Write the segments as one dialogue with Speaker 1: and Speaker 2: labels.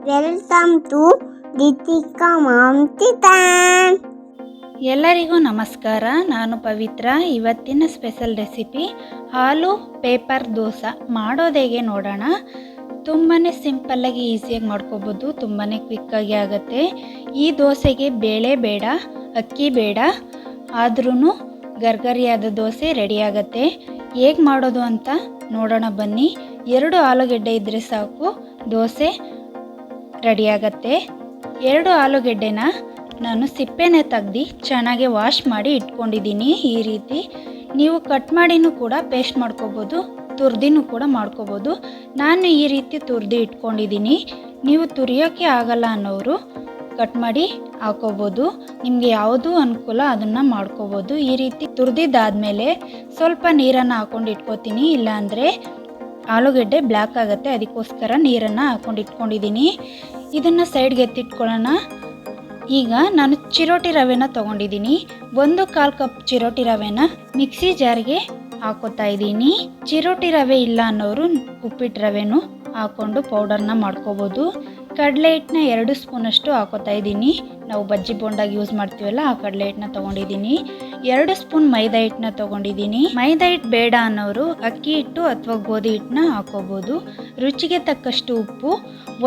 Speaker 1: Welcome to Deepika mom kitchen.
Speaker 2: ಎಲ್ಲರಿಗೂ ನಮಸ್ಕಾರ. ನಾನು ಪವಿತ್ರ. ಇವತ್ತಿನ ಸ್ಪೆಷಲ್ ರೆಸಿಪಿ ಹಾಲು ಪೇಪರ್ ದೋಸೆ ಮಾಡೋದು ಹೇಗೆ ನೋಡೋಣ. ತುಂಬಾ ಸಿಂಪಲ್ಲಾಗಿ ಈಸಿಯಾಗಿ ಮಾಡ್ಕೋಬೋದು, ತುಂಬಾ ಕ್ವಿಕ್ಕಾಗಿ ಆಗುತ್ತೆ. ಈ ದೋಸೆಗೆ ಬೇಳೆ ಬೇಡ, ಅಕ್ಕಿ ಬೇಡ, ಆದ್ರೂ ಗರ್ಗರಿಯಾದ ದೋಸೆ ರೆಡಿ ಆಗುತ್ತೆ. ಹೇಗೆ ಮಾಡೋದು ಅಂತ ನೋಡೋಣ ಬನ್ನಿ. 2 ಆಲೂಗೆಡ್ಡೆ ಇದ್ದರೆ ಸಾಕು, ದೋಸೆ ರೆಡಿ ಆಗುತ್ತೆ. 2 ಆಲೂಗೆಡ್ಡೆನ ನಾನು ಸಿಪ್ಪೆನೆ ತೆಗ್ದು ಚೆನ್ನಾಗಿ ವಾಶ್ ಮಾಡಿ ಇಟ್ಕೊಂಡಿದ್ದೀನಿ. ಈ ರೀತಿ ನೀವು ಕಟ್ ಮಾಡಿನೂ ಕೂಡ ಪೇಸ್ಟ್ ಮಾಡ್ಕೋಬೋದು, ತುರ್ದಿನೂ ಕೂಡ ಮಾಡ್ಕೋಬೋದು. ನಾನು ಈ ರೀತಿ ತುರ್ದು ಇಟ್ಕೊಂಡಿದ್ದೀನಿ. ನೀವು ತುರಿಯೋಕ್ಕೆ ಆಗಲ್ಲ ಅನ್ನೋರು ಕಟ್ ಮಾಡಿ ಹಾಕೋಬೋದು. ನಿಮಗೆ ಯಾವುದು ಅನುಕೂಲ ಅದನ್ನು ಮಾಡ್ಕೋಬೋದು. ಈ ರೀತಿ ತುರ್ದಿದ್ದಾದಮೇಲೆ ಸ್ವಲ್ಪ ನೀರನ್ನು ಹಾಕೊಂಡು ಇಟ್ಕೋತೀನಿ, ಇಲ್ಲಾಂದರೆ ಆಲೂಗೆಡ್ಡೆ ಬ್ಲ್ಯಾಕ್ ಆಗುತ್ತೆ. ಅದಕ್ಕೋಸ್ಕರ ನೀರನ್ನು ಹಾಕೊಂಡು ಇಟ್ಕೊಂಡಿದ್ದೀನಿ. ಇದನ್ನು ಸೈಡ್ಗೆ ಎತ್ತಿಟ್ಕೊಳ್ಳೋಣ. ಈಗ ನಾನು ಚಿರೋಟಿ ರವೆನ ತೊಗೊಂಡಿದ್ದೀನಿ. 1/4 ಕಪ್ ಚಿರೋಟಿ ರವೆನ ಮಿಕ್ಸಿ ಜಾರ್ಗೆ ಹಾಕೋತಾ ಇದ್ದೀನಿ. ಚಿರೋಟಿ ರವೆ ಇಲ್ಲ ಅನ್ನೋರು ಉಪ್ಪಿಟ್ಟು ರವೆನೂ ಹಾಕ್ಕೊಂಡು ಪೌಡರ್ನ ಮಾಡ್ಕೋಬೋದು. ಕಡಲೆ ಹಿಟ್ಟನ್ನ 2 ಸ್ಪೂನಷ್ಟು ಹಾಕೋತಾ ಇದ್ದೀನಿ. ನಾವು ಬಜ್ಜಿ ಬೋಂಡಾಗಿ ಯೂಸ್ ಮಾಡ್ತೀವಲ್ಲ, ಆ ಕಡಲೆ ಹಿಟ್ಟನ್ನ ತೊಗೊಂಡಿದ್ದೀನಿ. 2 ಸ್ಪೂನ್ ಮೈದಾ ಹಿಟ್ಟನ್ನ ತೊಗೊಂಡಿದ್ದೀನಿ. ಮೈದಾ ಹಿಟ್ಟು ಬೇಡ ಅನ್ನೋರು ಅಕ್ಕಿ ಹಿಟ್ಟು ಅಥವಾ ಗೋಧಿ ಹಿಟ್ಟನ್ನ ಹಾಕೋಬೋದು. ರುಚಿಗೆ ತಕ್ಕಷ್ಟು ಉಪ್ಪು,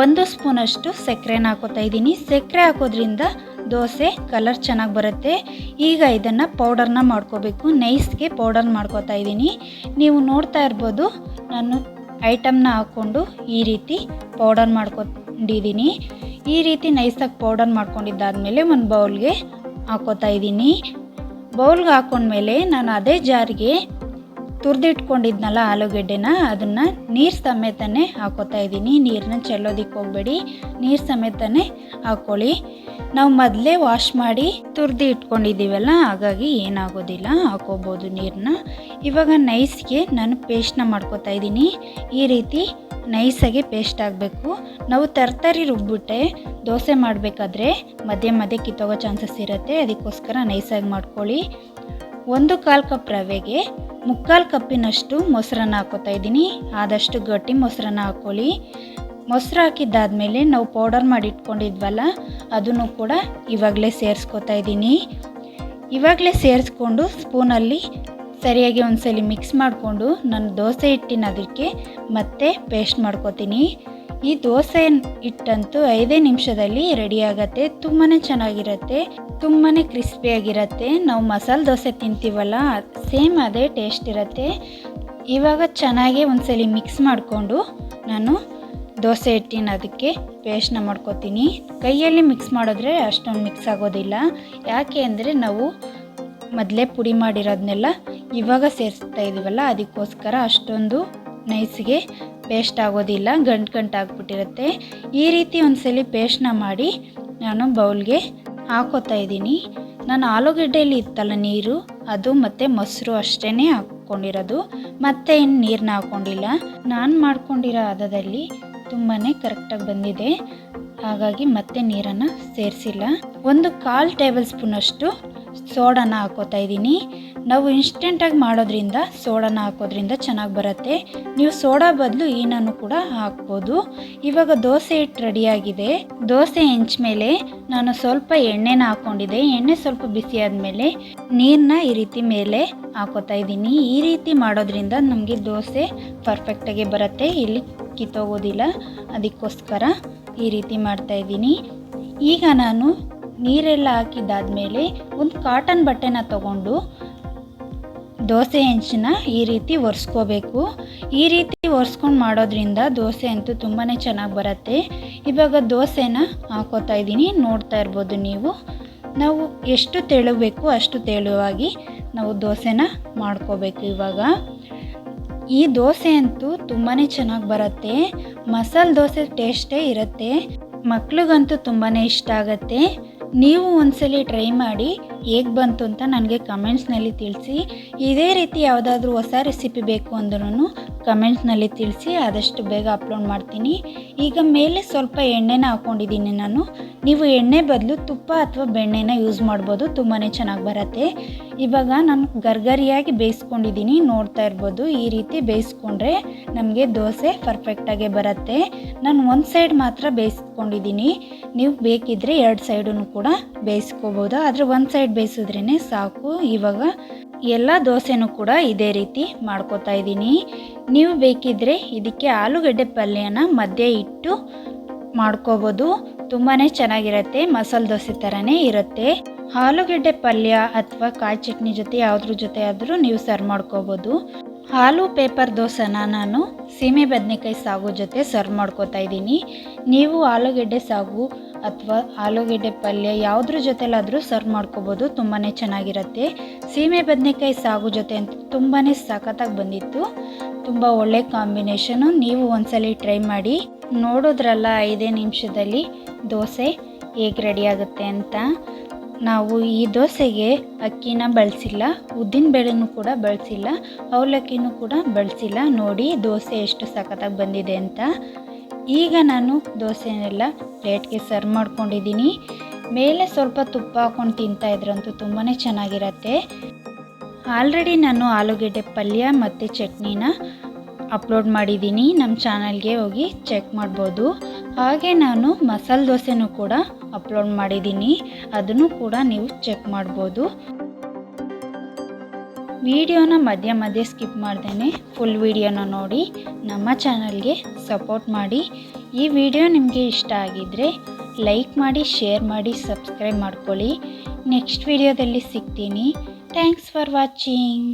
Speaker 2: 1 ಸ್ಪೂನಷ್ಟು ಸಕ್ಕರೆನ ಹಾಕೋತಾ ಇದ್ದೀನಿ. ಸಕ್ಕರೆ ಹಾಕೋದ್ರಿಂದ ದೋಸೆ ಕಲರ್ ಚೆನ್ನಾಗಿ ಬರುತ್ತೆ. ಈಗ ಇದನ್ನು ಪೌಡರ್ನ ಮಾಡ್ಕೋಬೇಕು. ನೈಸ್ಗೆ ಪೌಡರ್ ಮಾಡ್ಕೋತಾ ಇದ್ದೀನಿ. ನೀವು ನೋಡ್ತಾ ಇರ್ಬೋದು, ನಾನು ಐಟಮ್ನ ಹಾಕ್ಕೊಂಡು ಈ ರೀತಿ ಪೌಡರ್ ಮಾಡ್ಕೊಂಡಿದ್ದೀನಿ. ಈ ರೀತಿ ನೈಸಾಗಿ ಪೌಡರ್ ಮಾಡ್ಕೊಂಡಿದ್ದಾದಮೇಲೆ ಒಂದು ಬೌಲ್ಗೆ ಹಾಕೋತಾ ಇದ್ದೀನಿ. ಬೌಲ್ಗೆ ಹಾಕೊಂಡ್ಮೇಲೆ ನಾನು ಅದೇ ಜಾರ್ಗೆ ತುರಿದಿಟ್ಕೊಂಡಿದ್ನಲ್ಲ ಆಲೂಗೆಡ್ಡೆನ, ಅದನ್ನು ನೀರು ಸಮೇತನೇ ಹಾಕೋತಾ ಇದ್ದೀನಿ. ನೀರನ್ನ ಚೆಲ್ಲೋದಕ್ಕೆ ಹೋಗಬೇಡಿ, ನೀರು ಸಮೇತನೇ ಹಾಕ್ಕೊಳ್ಳಿ. ನಾವು ಮೊದಲೇ ವಾಶ್ ಮಾಡಿ ತುರಿದು ಇಟ್ಕೊಂಡಿದ್ದೀವಲ್ಲ, ಹಾಗಾಗಿ ಏನಾಗೋದಿಲ್ಲ, ಹಾಕೋಬೋದು ನೀರನ್ನ. ಇವಾಗ ನೈಸ್ಗೆ ನಾನು ಪೇಸ್ಟ್ನ ಮಾಡ್ಕೋತಾ ಇದ್ದೀನಿ. ಈ ರೀತಿ ನೈಸಾಗಿ ಪೇಸ್ಟ್ ಆಗಬೇಕು. ನಾವು ತರಕಾರಿ ರುಬ್ಬಿಟ್ಟೆ ದೋಸೆ ಮಾಡಬೇಕಾದ್ರೆ ಮಧ್ಯೆ ಮಧ್ಯೆ ಕಿತ್ತೋಗೋ ಚಾನ್ಸಸ್ ಇರುತ್ತೆ. ಅದಕ್ಕೋಸ್ಕರ ನೈಸಾಗಿ ಮಾಡ್ಕೊಳ್ಳಿ. 1/4 ಕಪ್ ರವೆಗೆ 3/4 ಕಪ್ಪಿನಷ್ಟು ಮೊಸರನ್ನ ಹಾಕೋತಾ ಇದ್ದೀನಿ. ಆದಷ್ಟು ಗಟ್ಟಿ ಮೊಸರನ್ನ ಹಾಕ್ಕೊಳ್ಳಿ. ಮೊಸರು ಹಾಕಿದ್ದಾದಮೇಲೆ ನಾವು ಪೌಡರ್ ಮಾಡಿ ಇಟ್ಕೊಂಡಿದ್ವಲ್ಲ, ಅದನ್ನು ಕೂಡ ಇವಾಗಲೇ ಸೇರಿಸ್ಕೋತಾ ಇದ್ದೀನಿ. ಇವಾಗಲೇ ಸೇರಿಸ್ಕೊಂಡು ಸ್ಪೂನಲ್ಲಿ ಸರಿಯಾಗಿ ಒಂದ್ಸಲಿ ಮಿಕ್ಸ್ ಮಾಡಿಕೊಂಡು ನಾನು ದೋಸೆ ಹಿಟ್ಟಿನ ಅದಕ್ಕೆ ಮತ್ತೆ ಪೇಸ್ಟ್ ಮಾಡ್ಕೋತೀನಿ. ಈ ದೋಸೆ ಹಿಟ್ಟಂತೂ 5 ನಿಮಿಷದಲ್ಲಿ ರೆಡಿ ಆಗುತ್ತೆ. ತುಂಬಾ ಚೆನ್ನಾಗಿರುತ್ತೆ, ತುಂಬಾ ಕ್ರಿಸ್ಪಿಯಾಗಿರುತ್ತೆ. ನಾವು ಮಸಾಲೆ ದೋಸೆ ತಿಂತೀವಲ್ಲ, ಸೇಮ್ ಅದೇ ಟೇಸ್ಟ್ ಇರುತ್ತೆ. ಇವಾಗ ಚೆನ್ನಾಗಿ ಒಂದ್ಸಲಿ ಮಿಕ್ಸ್ ಮಾಡಿಕೊಂಡು ನಾನು ದೋಸೆ ಹಿಟ್ಟಿನ ಅದಕ್ಕೆ ಪೇಸ್ಟ್ನ ಮಾಡ್ಕೋತೀನಿ. ಕೈಯಲ್ಲಿ ಮಿಕ್ಸ್ ಮಾಡಿದ್ರೆ ಅಷ್ಟೊಂದು ಮಿಕ್ಸ್ ಆಗೋದಿಲ್ಲ. ಯಾಕೆ ಅಂದರೆ ನಾವು ಮೊದಲೇ ಪುಡಿ ಮಾಡಿರೋದನ್ನೆಲ್ಲ ಇವಾಗ ಸೇರಿಸ್ತಾ ಇದ್ದೀವಲ್ಲ, ಅದಕ್ಕೋಸ್ಕರ ಅಷ್ಟೊಂದು ನೈಸ್ಗೆ ಪೇಸ್ಟ್ ಆಗೋದಿಲ್ಲ, ಗಂಟು ಆಗಿಬಿಟ್ಟಿರುತ್ತೆ. ಈ ರೀತಿ ಒಂದ್ಸಲಿ ಪೇಸ್ಟ್ನ ಮಾಡಿ ನಾನು ಬೌಲ್ಗೆ ಹಾಕೋತಾ ಇದ್ದೀನಿ. ನಾನು ಆಲೂಗೆಡ್ಡೆಯಲ್ಲಿ ಇತ್ತಲ್ಲ ನೀರು, ಅದು ಮತ್ತು ಮೊಸರು ಅಷ್ಟೇ ಹಾಕ್ಕೊಂಡಿರೋದು, ಮತ್ತೆ ಇನ್ನು ನೀರನ್ನ ಹಾಕ್ಕೊಂಡಿಲ್ಲ. ನಾನು ಮಾಡ್ಕೊಂಡಿರೋ ಹದದಲ್ಲಿ ತುಂಬಾ ಕರೆಕ್ಟಾಗಿ ಬಂದಿದೆ, ಹಾಗಾಗಿ ಮತ್ತೆ ನೀರನ್ನು ಸೇರಿಸಿಲ್ಲ. 1/4 ಟೇಬಲ್ ಸ್ಪೂನಷ್ಟು ಸೋಡಾನ ಹಾಕೋತಾ ಇದ್ದೀನಿ. ನಾವು ಇನ್ಸ್ಟೆಂಟಾಗಿ ಮಾಡೋದ್ರಿಂದ ಸೋಡಾನ ಹಾಕೋದ್ರಿಂದ ಚೆನ್ನಾಗಿ ಬರುತ್ತೆ. ನೀವು ಸೋಡಾ ಬದಲು ಈನನ್ನು ಕೂಡ ಹಾಕ್ಬೋದು. ಇವಾಗ ದೋಸೆ ಹಿಟ್ಟು ರೆಡಿಯಾಗಿದೆ. ದೋಸೆ ಹೆಂಚ ಮೇಲೆ ನಾನು ಸ್ವಲ್ಪ ಎಣ್ಣೆನ ಹಾಕ್ಕೊಂಡಿದ್ದೆ. ಎಣ್ಣೆ ಸ್ವಲ್ಪ ಬಿಸಿ ಆದಮೇಲೆ ನೀರನ್ನ ಈ ರೀತಿ ಮೇಲೆ ಹಾಕೋತಾ ಇದ್ದೀನಿ. ಈ ರೀತಿ ಮಾಡೋದ್ರಿಂದ ನಮಗೆ ದೋಸೆ ಪರ್ಫೆಕ್ಟಾಗಿ ಬರುತ್ತೆ, ಇಲ್ಲಿ ಕಿತ್ತೋಗೋದಿಲ್ಲ. ಅದಕ್ಕೋಸ್ಕರ ಈ ರೀತಿ ಮಾಡ್ತಾಯಿದ್ದೀನಿ. ಈಗ ನಾನು ನೀರೆಲ್ಲ ಹಾಕಿದ್ದಾದಮೇಲೆ ಒಂದು ಕಾಟನ್ ಬಟ್ಟೆನ ತಗೊಂಡು ದೋಸೆ ಹೆಂಚನ್ನ ಈ ರೀತಿ ಒರೆಸ್ಕೋಬೇಕು. ಈ ರೀತಿ ಒರೆಸ್ಕೊಂಡು ಮಾಡೋದ್ರಿಂದ ದೋಸೆ ಅಂತೂ ತುಂಬಾ ಚೆನ್ನಾಗಿ ಬರುತ್ತೆ. ಇವಾಗ ದೋಸೆನ ಹಾಕೋತಾ ಇದ್ದೀನಿ. ನೋಡ್ತಾ ಇರ್ಬೋದು ನೀವು, ನಾವು ಎಷ್ಟು ತೆಳುಬೇಕು ಅಷ್ಟು ತೆಳುವಾಗಿ ನಾವು ದೋಸೆನ ಮಾಡ್ಕೋಬೇಕು. ಇವಾಗ ಈ ದೋಸೆ ಅಂತೂ ತುಂಬಾ ಚೆನ್ನಾಗಿ ಬರುತ್ತೆ. ಮಸಾಲೆ ದೋಸೆ ಟೇಸ್ಟೇ ಇರುತ್ತೆ. ಮಕ್ಳಿಗಂತೂ ತುಂಬಾ ಇಷ್ಟ ಆಗುತ್ತೆ. ನೀವು ಒಂದ್ಸಲಿ ಟ್ರೈ ಮಾಡಿ ಹೇಗೆ ಬಂತು ಅಂತ ನನಗೆ ಕಮೆಂಟ್ಸ್ನಲ್ಲಿ ತಿಳಿಸಿ. ಇದೇ ರೀತಿ ಯಾವುದಾದ್ರೂ ಹೊಸ ರೆಸಿಪಿ ಬೇಕು ಅಂದ್ರೂ ಕಮೆಂಟ್ಸ್ನಲ್ಲಿ ತಿಳಿಸಿ, ಆದಷ್ಟು ಬೇಗ ಅಪ್ಲೋಡ್ ಮಾಡ್ತೀನಿ. ಈಗ ಮೇಲೆ ಸ್ವಲ್ಪ ಎಣ್ಣೆನ ಹಾಕ್ಕೊಂಡಿದ್ದೀನಿ ನಾನು. ನೀವು ಎಣ್ಣೆ ಬದಲು ತುಪ್ಪ ಅಥವಾ ಬೆಣ್ಣೆನ ಯೂಸ್ ಮಾಡ್ಬೋದು, ತುಂಬಾ ಚೆನ್ನಾಗಿ ಬರುತ್ತೆ. ಇವಾಗ ನಾನು ಗರ್ಗರಿಯಾಗಿ ಬೇಯಿಸ್ಕೊಂಡಿದ್ದೀನಿ, ನೋಡ್ತಾ ಇರ್ಬೋದು. ಈ ರೀತಿ ಬೇಯಿಸ್ಕೊಂಡ್ರೆ ನಮಗೆ ದೋಸೆ ಪರ್ಫೆಕ್ಟಾಗಿ ಬರುತ್ತೆ. ನಾನು ಒಂದು ಸೈಡ್ ಮಾತ್ರ ಬೇಯಿಸ್ಕೊಂಡಿದ್ದೀನಿ, ನೀವು ಬೇಕಿದ್ದರೆ 2 ಸೈಡನ್ನು ಕೂಡ ಬೇಯಿಸ್ಕೋಬೋದು, ಆದರೆ ಒಂದು ಸೈಡ್ ಬೇಯಿಸಿದ್ರೇ ಸಾಕು. ಇವಾಗ ಎಲ್ಲ ದೋಸೆನೂ ಕೂಡ ಇದೇ ರೀತಿ ಮಾಡ್ಕೋತಾ ಇದ್ದೀನಿ. ನೀವು ಬೇಕಿದ್ದರೆ ಇದಕ್ಕೆ ಆಲೂಗಡ್ಡೆ ಪಲ್ಯನ ಮಧ್ಯೆ ಇಟ್ಟು ಮಾಡ್ಕೋಬೋದು, ತುಂಬಾ ಚೆನ್ನಾಗಿರುತ್ತೆ. ಮಸಾಲೆ ದೋಸೆ ಥರನೇ ಇರುತ್ತೆ. ಆಲೂಗಡ್ಡೆ ಪಲ್ಯ ಅಥವಾ ಕಾಯಿ ಚಟ್ನಿ ಜೊತೆ ಯಾವುದ್ರ ಜೊತೆ ಆದರೂ ನೀವು ಸರ್ವ್ ಮಾಡ್ಕೋಬೋದು. ಆಲೂ ಪೇಪರ್ ದೋಸೆನ ನಾನು ಸೀಮೆ ಬದನೆಕಾಯಿ ಸಾಗು ಜೊತೆ ಸರ್ವ್ ಮಾಡ್ಕೋತಾ ಇದ್ದೀನಿ. ನೀವು ಆಲೂಗಡ್ಡೆ ಸಾಗು ಅಥವಾ ಆಲೂಗಡ್ಡೆ ಪಲ್ಯ ಯಾವುದ್ರ ಜೊತೆಲಾದರೂ ಸರ್ವ್ ಮಾಡ್ಕೋಬೋದು, ತುಂಬಾ ಚೆನ್ನಾಗಿರುತ್ತೆ. ಸೀಮೆ ಬದನೆಕಾಯಿ ಸಾಗು ಜೊತೆ ಅಂತೂ ತುಂಬಾ ಸಖತ್ತಾಗಿ ಬಂದಿತ್ತು, ತುಂಬ ಒಳ್ಳೆ ಕಾಂಬಿನೇಷನು. ನೀವು ಒಂದ್ಸಲಿ ಟ್ರೈ ಮಾಡಿ. ನೋಡೋದ್ರಲ್ಲ 5 ನಿಮಿಷದಲ್ಲಿ ದೋಸೆ ಹೇಗೆ ರೆಡಿ ಆಗುತ್ತೆ ಅಂತ. ನಾವು ಈ ದೋಸೆಗೆ ಅಕ್ಕಿನ ಬಳಸಿಲ್ಲ, ಉದ್ದಿನ ಬೇಳೆನೂ ಕೂಡ ಬಳಸಿಲ್ಲ, ಅವಲಕ್ಕಿನೂ ಕೂಡ ಬಳಸಿಲ್ಲ. ನೋಡಿ ದೋಸೆ ಎಷ್ಟು ಸಖತ್ತಾಗಿ ಬಂದಿದೆ ಅಂತ. ಈಗ ನಾನು ದೋಸೆನೆಲ್ಲ ಪ್ಲೇಟ್ಗೆ ಸರ್ವ್ ಮಾಡ್ಕೊಂಡಿದ್ದೀನಿ. ಮೇಲೆ ಸ್ವಲ್ಪ ತುಪ್ಪ ಹಾಕ್ಕೊಂಡು ತಿಂತಾಯಿದ್ರಂತೂ ತುಂಬಾ ಚೆನ್ನಾಗಿರತ್ತೆ. ಆಲ್ರೆಡಿ ನಾನು ಆಲೂಗಡ್ಡೆ ಪಲ್ಯ ಮತ್ತು ಚಟ್ನಿನ ಅಪ್ಲೋಡ್ ಮಾಡಿದ್ದೀನಿ, ನಮ್ಮ ಚಾನಲ್ಗೆ ಹೋಗಿ ಚೆಕ್ ಮಾಡ್ಬೋದು. ಹಾಗೆ ನಾನು ಮಸಾಲೆ ದೋಸೆನೂ ಕೂಡ ಅಪ್ಲೋಡ್ ಮಾಡಿದ್ದೀನಿ, ಅದನ್ನು ಕೂಡ ನೀವು ಚೆಕ್ ಮಾಡ್ಬೋದು. ವಿಡಿಯೋನ ಮಧ್ಯ ಮಧ್ಯೆ ಸ್ಕಿಪ್ ಮಾಡ್ದೇ ಫುಲ್ ವಿಡಿಯೋನ ನೋಡಿ ನಮ್ಮ ಚಾನಲ್ಗೆ ಸಪೋರ್ಟ್ ಮಾಡಿ. ಈ ವಿಡಿಯೋ ನಿಮಗೆ ಇಷ್ಟ ಆಗಿದ್ದರೆ ಲೈಕ್ ಮಾಡಿ, ಶೇರ್ ಮಾಡಿ, ಸಬ್ಸ್ಕ್ರೈಬ್ ಮಾಡ್ಕೊಳ್ಳಿ. ನೆಕ್ಸ್ಟ್ ವಿಡಿಯೋದಲ್ಲಿ ಸಿಗ್ತೀನಿ. Thanks for watching.